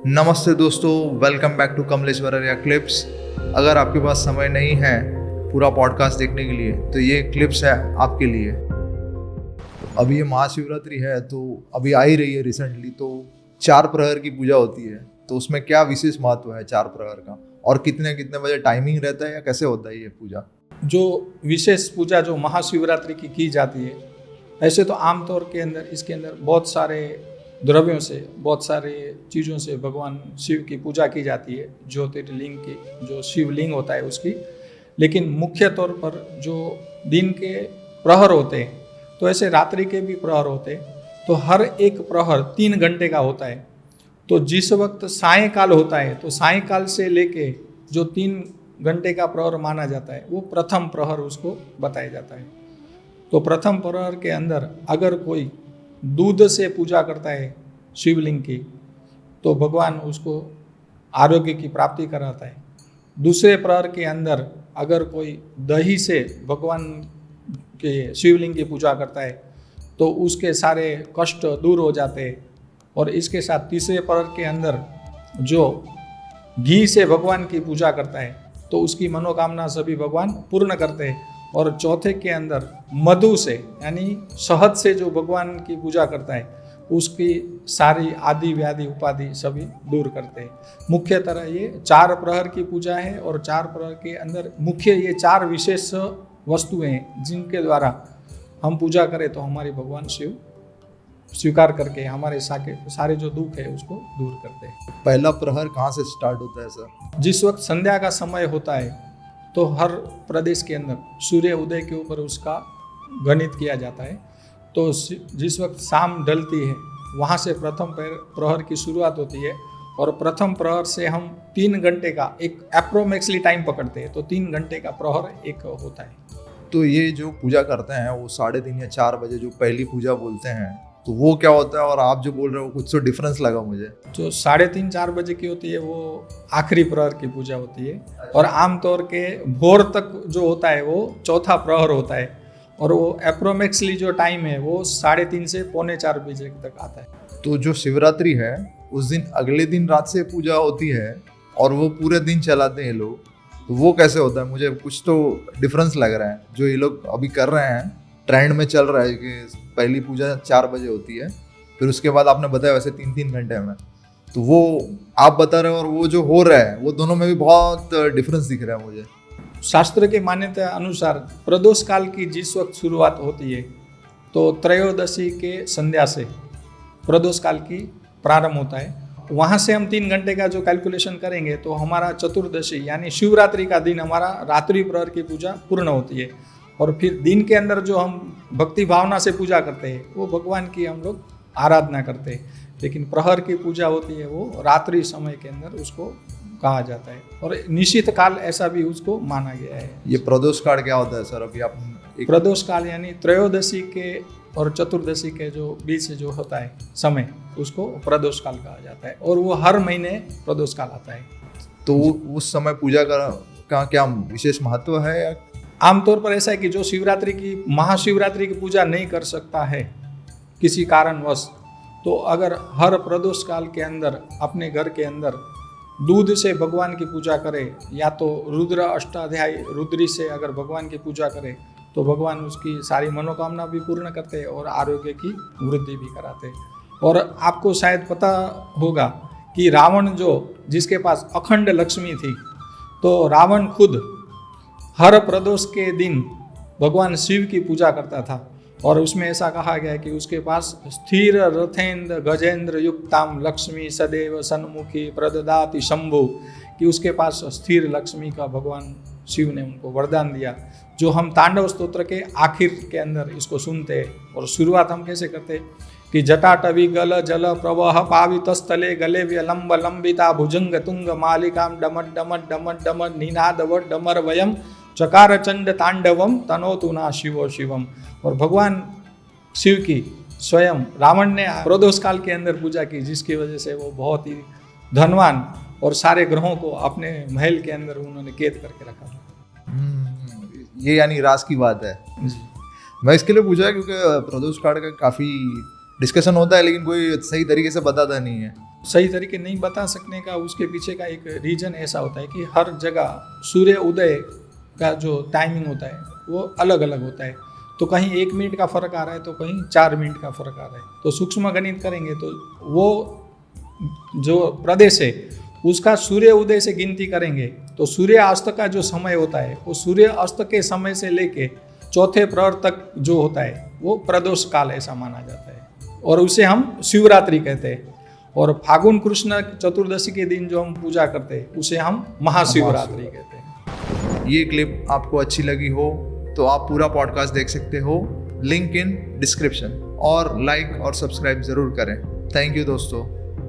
नमस्ते दोस्तों, welcome back to Kamleshwar Arya clips. अगर आपके पास समय नहीं है पूरा पॉडकास्ट देखने के लिए तो ये क्लिप्स है आपके लिए। अभी ये महाशिवरात्रि है तो अभी आ ही रही है रिसेंटली, तो 4 प्रहर की पूजा होती है। तो उसमें क्या विशेष महत्व है 4 प्रहर का, और कितने कितने बजे टाइमिंग रहता है या कैसे होता है ये पूजा? जो विशेष पूजा जो महाशिवरात्रि की जाती है, ऐसे तो आमतौर के अंदर इसके अंदर बहुत सारे द्रव्यों से, बहुत सारे चीज़ों से भगवान शिव की पूजा की जाती है। ज्योतिर्लिंग की, जो शिवलिंग होता है उसकी। लेकिन मुख्य तौर पर जो दिन के प्रहर होते हैं, तो ऐसे रात्रि के भी प्रहर होते हैं। तो हर एक प्रहर 3 घंटे का होता है। तो जिस वक्त सायंकाल होता है, तो सायंकाल से लेके जो 3 घंटे का प्रहर माना जाता है, वो प्रथम प्रहर उसको बताया जाता है। तो प्रथम प्रहर के अंदर अगर कोई दूध से पूजा करता है शिवलिंग की, तो भगवान उसको आरोग्य की प्राप्ति कराता है। दूसरे प्रहर के अंदर अगर कोई दही से भगवान के शिवलिंग की पूजा करता है, तो उसके सारे कष्ट दूर हो जाते हैं। और इसके साथ तीसरे प्रहर के अंदर जो घी से भगवान की पूजा करता है, तो उसकी मनोकामना सभी भगवान पूर्ण करते हैं। और चौथे के अंदर मधु से, यानी शहद से जो भगवान की पूजा करता है, उसकी सारी आदि व्याधि उपाधि सभी दूर करते हैं। मुख्य तरह ये 4 प्रहर की पूजा है। और 4 प्रहर के अंदर मुख्य ये 4 विशेष वस्तुएं हैं जिनके द्वारा हम पूजा करें तो हमारी भगवान शिव स्वीकार करके हमारे सारे जो दुख है उसको दूर करते हैं। पहला प्रहर कहाँ से स्टार्ट होता है सर? जिस वक्त संध्या का समय होता है, तो हर प्रदेश के अंदर सूर्य उदय के ऊपर उसका गणित किया जाता है। तो जिस वक्त शाम ढलती है, वहाँ से प्रथम प्रहर की शुरुआत होती है। और प्रथम प्रहर से हम 3 घंटे का एक अप्रोक्सीमेटली टाइम पकड़ते हैं। तो 3 घंटे का प्रहर एक होता है। तो ये जो पूजा करते हैं वो 3:30 या 4 बजे जो पहली पूजा बोलते हैं, तो वो क्या होता है? और आप जो बोल रहे हो कुछ तो डिफरेंस लगा मुझे। जो 3:30-4 बजे की होती है वो आखिरी प्रहर की पूजा होती है। और आमतौर के भोर तक जो होता है वो चौथा प्रहर होता है। और वो अप्रोक्सीमेटली जो टाइम है वो 3:30 से 3:45 बजे तक आता है। तो जो शिवरात्रि है उस दिन अगले दिन रात से पूजा होती है और वो पूरे दिन चलाते हैं लोग, तो वो कैसे होता है? मुझे कुछ तो डिफरेंस लग रहा है। जो ये लोग अभी कर रहे हैं, ट्रेंड में चल रहा है कि पहली पूजा 4 बजे होती है, फिर उसके बाद आपने बताया वैसे 3-3 घंटे में, तो वो आप बता रहे हो और वो जो हो रहा है वो दोनों में भी बहुत डिफरेंस दिख रहा है मुझे। शास्त्र की मान्यता अनुसार प्रदोष काल की जिस वक्त शुरुआत होती है, तो त्रयोदशी के संध्या से प्रदोष काल की प्रारंभ होता है। वहाँ से हम 3 घंटे का जो कैलकुलेशन करेंगे, तो हमारा चतुर्दशी यानी शिवरात्रि का दिन हमारा रात्रि प्रहर की पूजा पूर्ण होती है। और फिर दिन के अंदर जो हम भक्ति भावना से पूजा करते हैं, वो भगवान की हम लोग आराधना करते हैं। लेकिन प्रहर की पूजा होती है वो रात्रि समय के अंदर उसको कहा जाता है। और निश्चित काल ऐसा भी उसको माना गया है। ये प्रदोष काल क्या होता है सर? अभी आप प्रदोष काल यानी त्रयोदशी के और चतुर्दशी के जो बीच जो होता है समय, उसको प्रदोष काल कहा जाता है। और वो हर महीने प्रदोष काल आता है। तो उस समय पूजा का क्या विशेष महत्व है? या आमतौर पर ऐसा है कि जो शिवरात्रि की महाशिवरात्रि की पूजा नहीं कर सकता है किसी कारणवश, तो अगर हर प्रदोष काल के अंदर अपने घर के अंदर दूध से भगवान की पूजा करे, या तो रुद्र अष्टाध्यायी रुद्री से अगर भगवान की पूजा करे, तो भगवान उसकी सारी मनोकामना भी पूर्ण करते हैं और आरोग्य की वृद्धि भी कराते हैं। और आपको शायद पता होगा कि रावण जिसके पास अखंड लक्ष्मी थी, तो रावण खुद हर प्रदोष के दिन भगवान शिव की पूजा करता था। और उसमें ऐसा कहा गया है कि उसके पास स्थिर रथेंद्र गजेंद्र युक्ताम लक्ष्मी सदैव सन्मुखी प्रददाति शंभु, कि उसके पास स्थिर लक्ष्मी का भगवान शिव ने उनको वरदान दिया। जो हम तांडव स्तोत्र के आखिर के अंदर इसको सुनते हैं। और शुरुआत हम कैसे करते हैं कि जटाटवी गल जल प्रवह पावितस्थले गले व्यलंब लंबिता भुजंग तुंग मालिकाम डमट डमट डमट डमट निनादवट डमर वयम चकार चंड तांडवम तनोतु ना शिवो शिवम। और भगवान शिव की स्वयं रावण ने प्रदोष काल के अंदर पूजा की, जिसकी वजह से वो बहुत ही धनवान और सारे ग्रहों को अपने महल के अंदर उन्होंने कैद करके रखा था। ये यानी राज की बात है जी। मैं इसके लिए पूछा क्योंकि प्रदोष काल का काफ़ी डिस्कशन होता है, लेकिन कोई सही तरीके से बताता नहीं है। सही तरीके नहीं बता सकने का उसके पीछे का एक रीज़न ऐसा होता है कि हर जगह सूर्य उदय का जो टाइमिंग होता है वो अलग अलग होता है। तो कहीं 1 मिनट का फ़र्क आ रहा है तो कहीं 4 मिनट का फ़र्क आ रहा है। तो सूक्ष्म गणित करेंगे तो वो जो प्रदेश है उसका सूर्य उदय से गिनती करेंगे तो सूर्य अस्त का जो समय होता है वो सूर्य अस्त के समय से लेके चौथे प्रहर तक जो होता है वो प्रदोष काल ऐसा माना जाता है और उसे हम शिवरात्रि कहते हैं। और फागुन कृष्ण चतुर्दशी के दिन जो हम पूजा करते हैं उसे हम महाशिवरात्रि कहते हैं। ये क्लिप आपको अच्छी लगी हो तो आप पूरा पॉडकास्ट देख सकते हो, लिंक इन डिस्क्रिप्शन, और लाइक और सब्सक्राइब जरूर करें। थैंक यू दोस्तों।